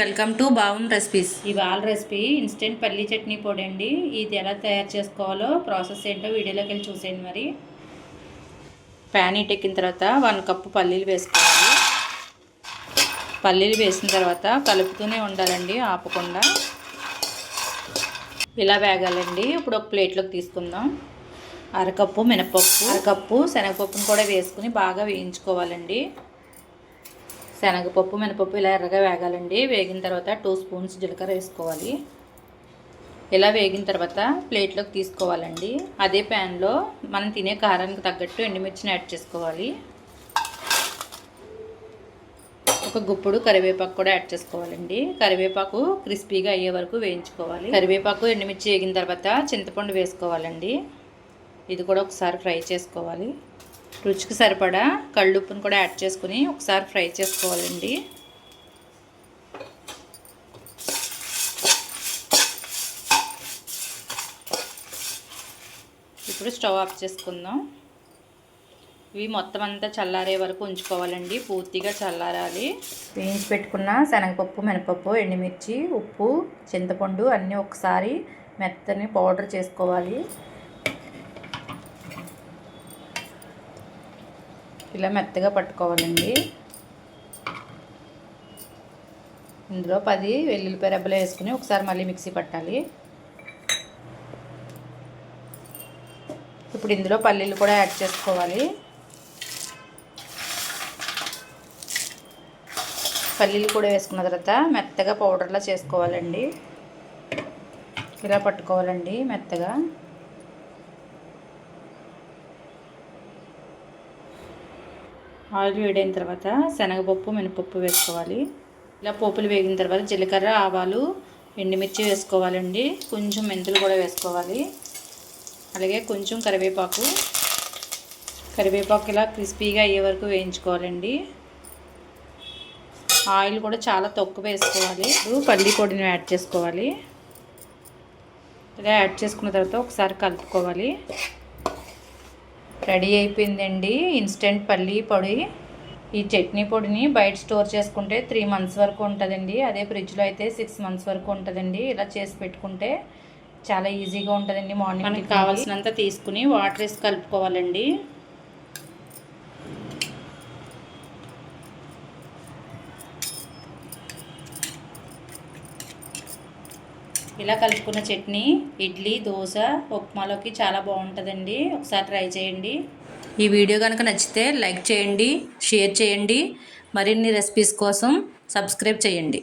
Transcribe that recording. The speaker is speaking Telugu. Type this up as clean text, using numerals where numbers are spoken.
వెల్కమ్ టు బావున్ రెసిపీస్. ఇవాళ రెసిపీ ఇన్స్టెంట్ పల్లీ చట్నీ పొడి అండి. ఇది ఎలా తయారు చేసుకోవాలో ప్రాసెస్ ఏంటో వీడియోలోకి వెళ్ళి చూసేయండి. మరి ప్యాన్ హీట్ ఎక్కిన తర్వాత 1 కప్పు పల్లీలు వేసుకోవాలి. పల్లీలు వేసిన తర్వాత కలుపుతూనే ఉండాలండి, ఆపకుండా. ఇలా వేగాలండి. ఇప్పుడు ఒక ప్లేట్లోకి తీసుకుందాం. 1/2 కప్పు మినపప్పు, 1/2 కప్పు శనగపప్పును కూడా వేసుకుని బాగా వేయించుకోవాలండి. శనగపప్పు మినపప్పు ఇలా ఎర్రగా వేగాలండి. వేగిన తర్వాత 2 స్పూన్స్ జీలకర్ర వేసుకోవాలి. ఇలా వేగిన తర్వాత ప్లేట్లోకి తీసుకోవాలండి. అదే ప్యాన్లో మనం తినే కారానికి తగ్గట్టు ఎండుమిర్చిని యాడ్ చేసుకోవాలి. ఒక గుప్పుడు కరివేపాకు కూడా యాడ్ చేసుకోవాలండి. కరివేపాకు క్రిస్పీగా అయ్యే వరకు వేయించుకోవాలి. కరివేపాకు ఎండుమిర్చి వేగిన తర్వాత చింతపండు వేసుకోవాలండి. ఇది కూడా ఒకసారి ఫ్రై చేసుకోవాలి. రుచికి సరిపడా కళ్ళుప్పును కూడా యాడ్ చేసుకుని ఒకసారి ఫ్రై చేసుకోవాలండి. ఇప్పుడు స్టవ్ ఆఫ్ చేసుకుందాం. ఇవి మొత్తం అంతా చల్లారే వరకు ఉంచుకోవాలండి. పూర్తిగా చల్లారాలి. వేయించి పెట్టుకున్న శనగపప్పు, మినపప్పు, ఎండుమిర్చి, ఉప్పు, చింతపండు అన్నీ ఒకసారి మెత్తని పౌడర్ చేసుకోవాలి. ఇలా మెత్తగా పట్టుకోవాలండి. ఇందులో 10 వెల్లుల్లిపాయ రెబ్బలు వేసుకుని ఒకసారి మళ్ళీ మిక్సీ పట్టాలి. ఇప్పుడు ఇందులో పల్లీలు కూడా యాడ్ చేసుకోవాలి. పల్లీలు కూడా వేసుకున్న తర్వాత మెత్తగా పౌడర్లా చేసుకోవాలండి. ఇలా పట్టుకోవాలండి మెత్తగా. ఆయిల్ వేడైన తర్వాత శనగపప్పు, మినపప్పు వేసుకోవాలి. ఇలా పోపులు వేగిన తర్వాత జీలకర్ర, ఆవాలు, ఎండుమిర్చి వేసుకోవాలండి. కొంచెం మెంతులు కూడా వేసుకోవాలి. అలాగే కొంచెం కరివేపాకు ఇలా క్రిస్పీగా అయ్యే వరకు వేయించుకోవాలండి. ఆయిల్ కూడా చాలా తక్కువ వేసుకోవాలి. ఇప్పుడు పల్లి పొడిని యాడ్ చేసుకోవాలి. ఇలా యాడ్ చేసుకున్న తర్వాత ఒకసారి కలుపుకోవాలి. రెడీ అయిపోయిందండి ఇన్స్టెంట్ పల్లీ పొడి. ఈ చట్నీ పొడిని బయట స్టోర్ చేసుకుంటే 3 మంత్స్ వరకు ఉంటుందండి. అదే ఫ్రిడ్జ్లో అయితే 6 మంత్స్ వరకు ఉంటుందండి. ఇలా చేసి పెట్టుకుంటే చాలా ఈజీగా ఉంటుందండి. మార్నింగ్ మనకి కావాల్సినంత తీసుకుని వాటర్ వేసి కలుపుకోవాలండి. ఇలా కలుపుకున్న చట్నీ ఇడ్లీ, దోశ, ఉప్మాలోకి చాలా బాగుంటుందండి. ఒకసారి ట్రై చేయండి. ఈ వీడియో కనుక నచ్చితే లైక్ చేయండి, షేర్ చేయండి. మరిన్ని రెసిపీస్ కోసం సబ్స్క్రైబ్ చేయండి.